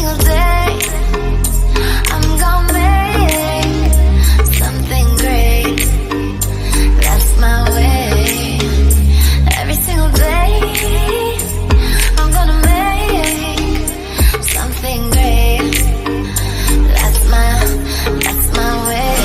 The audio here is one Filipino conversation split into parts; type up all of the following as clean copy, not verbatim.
single day I'm gonna make something great. That's my way. Every single day I'm gonna make something great. That's my way.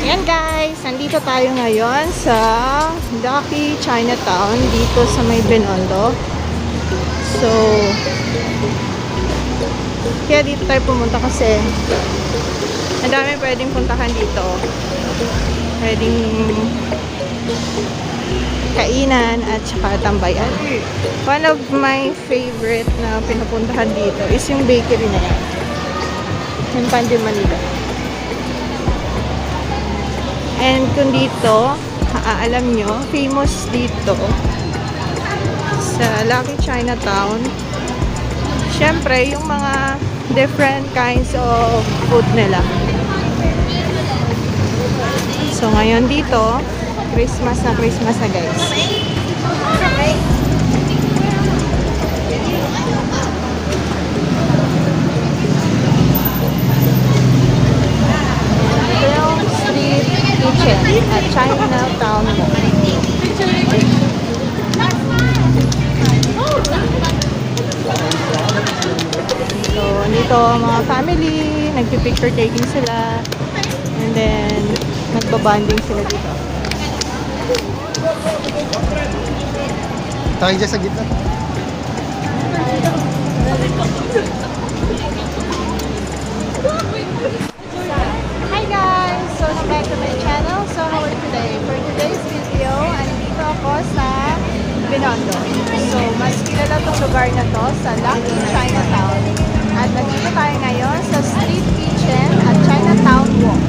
Ayan guys, nandito tayo ngayon sa Lucky Chinatown dito sa may Binondo. So, kaya dito tayo pumunta kasi ang dami pwedeng puntahan dito. Pwedeng kainan at saka tambayan. One of my favorite na pinupuntahan dito is yung bakery na yan. Yung Pandi Manila. And kung dito, alam nyo, famous dito sa Lucky Chinatown, syempre yung mga different kinds of food nila. So ngayon dito, Christmas na guys. Kitchen at Chinatown Mall. So, dito mga family, nagpi-picture taking sila, and then nagbabanding sila dito. Tayo dyan sa gitna. Hi guys! So, back to my channel. So, how are you today? For today's video, andito ako sa Binondo. So, mas kilala tong lugar na to sa Lucky Chinatown. At nandito tayo ngayon sa Street Kitchen at Chinatown Walk.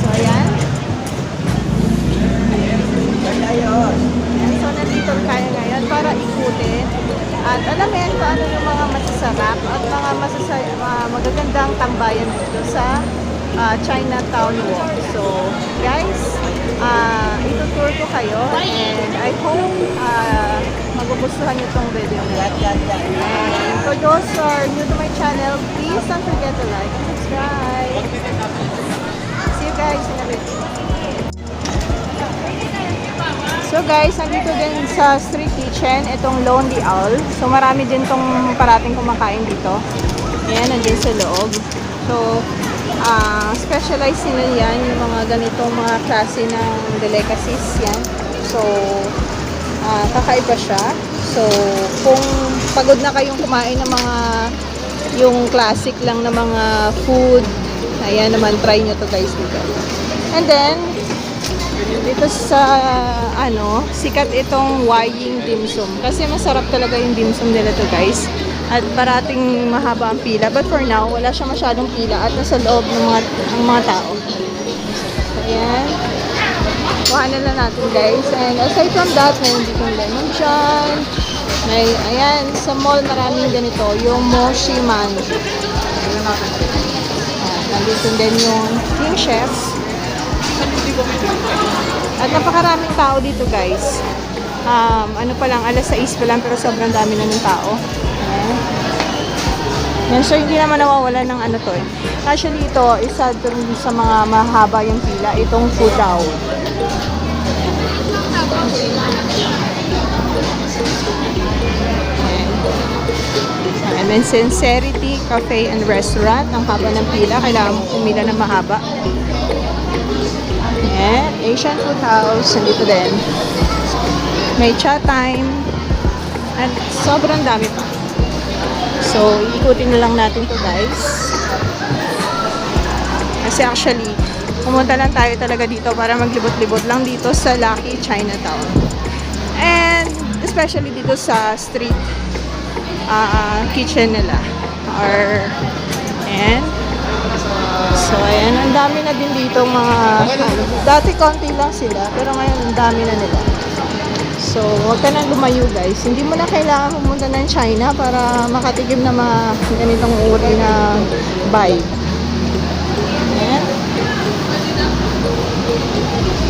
So, ayan. So, nandito tayo ngayon para ikutin at alamin kung ano yung mga masasarap at mga magagandang tambayan dito sa Chinatown Walk. So, guys, itutour ko kayo and I hope magugustuhan nyo itong video na. And for those who are new to my channel, please don't forget to like and subscribe. See you guys in a bit. So guys, nandito din sa Street Kitchen, itong Lonely Owl. So marami din tong parating kumakain dito. Ayan, nandiyan sa loob. So, specialized nila yan, yung mga ganitong mga klase ng delicacies yan. So, kakaiba siya. So, kung pagod na kayong kumain ng mga yung classic lang na mga food, ayan naman, try nyo to guys dito. And then, dito sa sikat itong Wying Dim Sum. Kasi masarap talaga yung dim sum nila to guys. At parating mahaba ang pila. But for now, wala siya masyadong pila at nasa loob ng mga tao. So, ayan. Kuhanan lang natin guys. And aside from that, may ditong lemon dyan. May, ayan, sa mall maraming ganito. Yung Moshi Man. Nandito din yung King Chefs. At napakaraming tao dito guys. Ano pa lang, alas 6 pa lang pero sobrang dami na ng tao. Yan, so hindi naman nawawala ng ano to eh. Actually ito, isa dun sa mga mahaba yung pila, itong Fudao. And then Sincerity Cafe and Restaurant, ang haba ng pila, kailangan mo pumila ng mahaba. And Asian Food House, nandito din. May chat time. At sobrang dami pa. So, ikutin na lang natin to guys. Kasi actually, pumunta lang tayo talaga dito para maglibot-libot lang dito sa Lucky Chinatown. And especially dito sa street kitchen nila. And so, ayan na Ang dami na din dito mga, dati konti lang sila, pero ngayon ang dami na nila. So, huwag ka nang lumayo guys. Hindi mo na kailangan pumunta ng China para makatigim na mga ganitong uri na vibe. Ayan.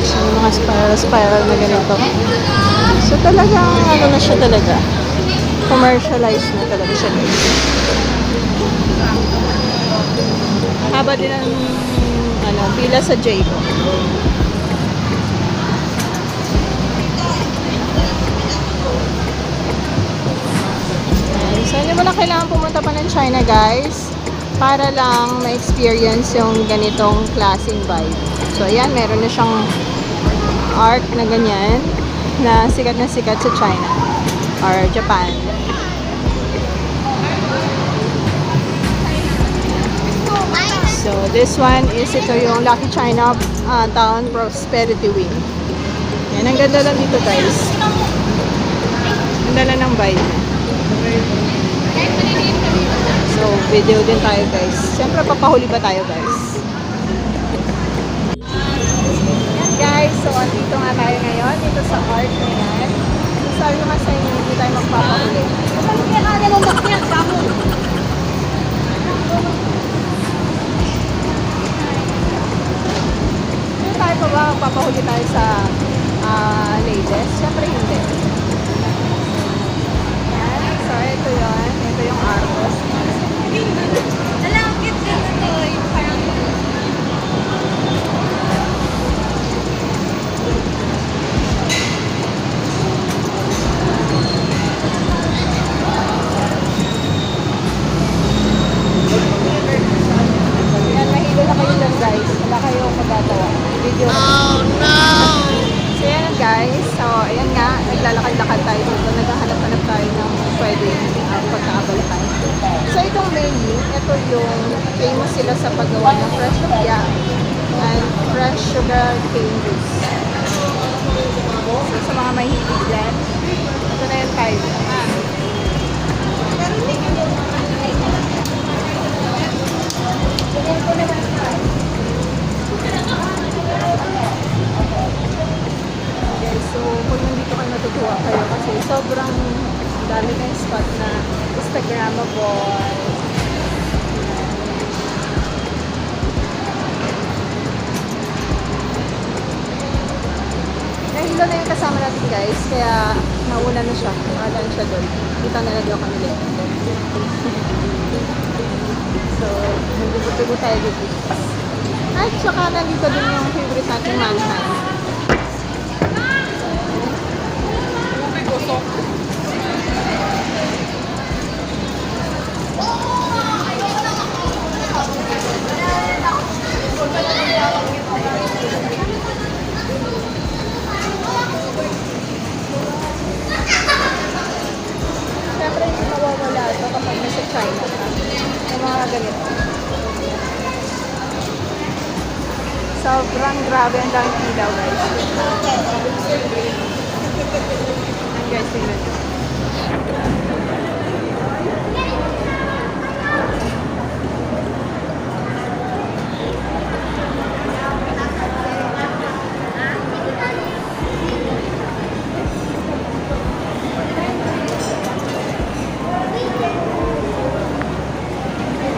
So, mga spiral na ganito. So, talagang ano na siya talaga. Commercialized na talaga siya guys. Haba din ang pila sa Jayco. So, hindi mo na kailangan pumunta pa ng China, guys, para lang ma-experience yung ganitong klaseng vibe. So, ayan, meron na siyang art na ganyan, na sikat sa China or Japan. So, this one is ito yung Lucky China Town Prosperity Wing. Yan, ang ganda lang dito, guys. Ang ganda ng vibe. So, video din tayo guys. Siyempre, papahuli ba tayo guys? Yan guys, so andito nga tayo ngayon. Dito sa art na yan. So, sabi ko nga sa inyo, hindi tayo magpapahuli. Hindi tayo pa ba magpapahuli tayo sa ladies? Siyempre hindi. So, ito yun. Ito yung Argos. Alam, cute yun ito. Yung parang... Yan, mahilo na kayo lang guys. Wala kayong magagawa. Video. Oh no! So, yan guys. So, ayan nga. Naglalakad-lakad tayo dito. Naghahanap-hanap tayo ng pwede pagkaabalakan. So, itong menu, ito yung famous sila sa paggawa ng fresh lumpia and fresh sugar cane juice. So, sa mga mahilig dyan, ito na yung tayo. Okay, so kung nandito kayo natutuwa kayo kasi sobrang dami ng spot na Instagrammable. Nahilo na yung kasama natin guys, kaya nauna na siya. Nakalaan siya doon. Kita na lang yung kanila. So, nagbubutubo tayo dito. At saka nandito din yung favorite nating manhunt. Siyempre, hindi mawawala ito kapag nasa China ka. Yung mga ganito. Sobrang grabe ang daming ilaw, guys. Ang guys, tingnan nyo.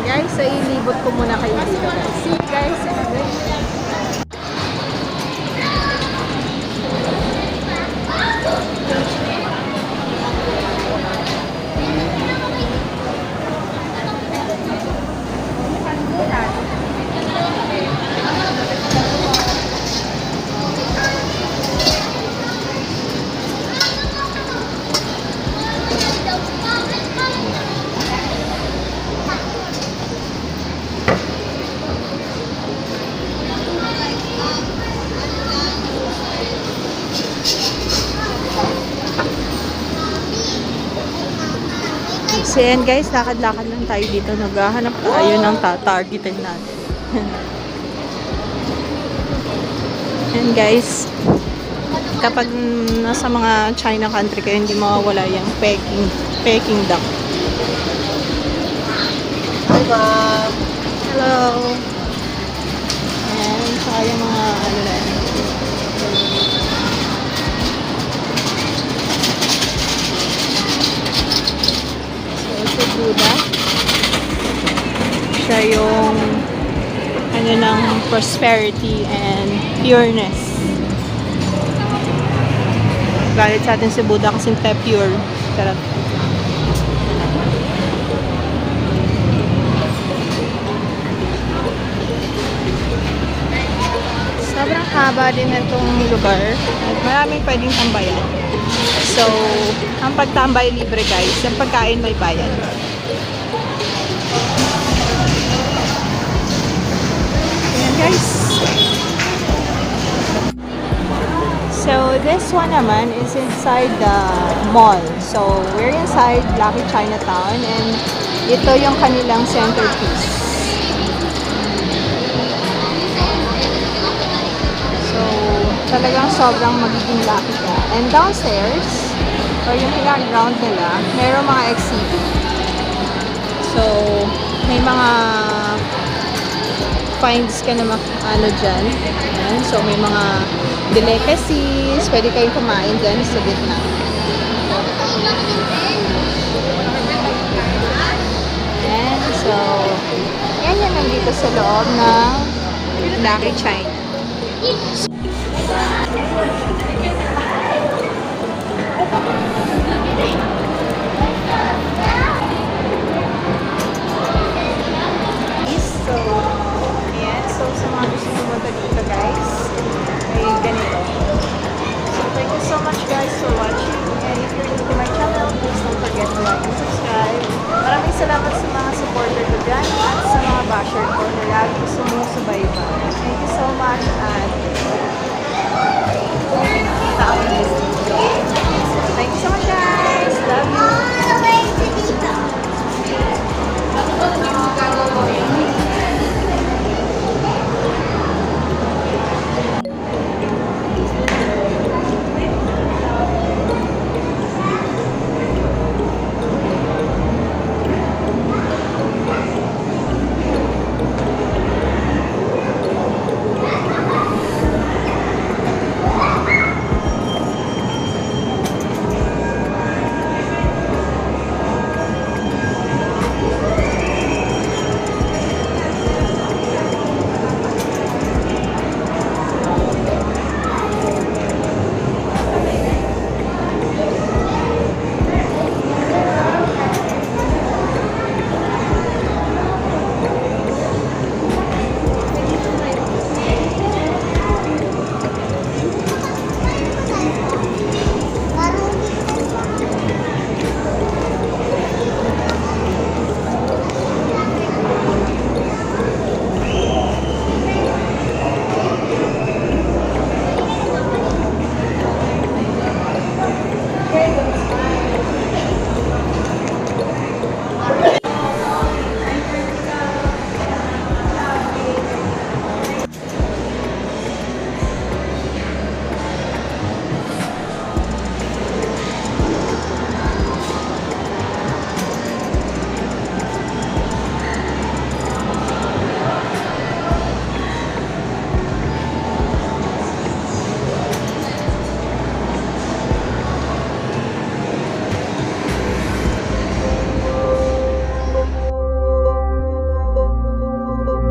Guys, so ilibot ko muna kayo dito, guys. See you guys in a bit. So yan guys, lakad-lakad lang tayo dito. Naghahanap tayo ng targetin natin. And guys, kapag nasa mga China country kayo, hindi mawawala yung Peking duck. Hi ma'am! Hello! siya yung ano ng prosperity and pureness. Galit sa atin si Buddha kasi hindi tayo pure. Charot. Sobrang haba din na itong lugar. At maraming pwedeng tambayan. So, ang pagtambay libre guys. Ang pagkain may bayad. Ayan guys. So, this one naman is inside the mall. So, we're inside Lucky Chinatown and ito yung kanilang centerpiece. So, talagang sobrang magiging lucky ka. And downstairs, or yung pinaka-ground nila, meron mga exhibit. So, may mga finds ka na ano dyan. Ayan. So, may mga delicacies. Pwede kayong kumain dyan sa gitna. Ayan. So, yan yan nandito sa loob ng Lucky China. So, ayan. So, sa mga gusto pumunta dito, guys, ay ganito. So, thank you so much, guys, for watching. And if you're new to my channel, please don't forget to like and subscribe. Maraming salamat sa mga supporter ko dyan at sa mga basher ko na laging sumusubaybay. Thank you so much and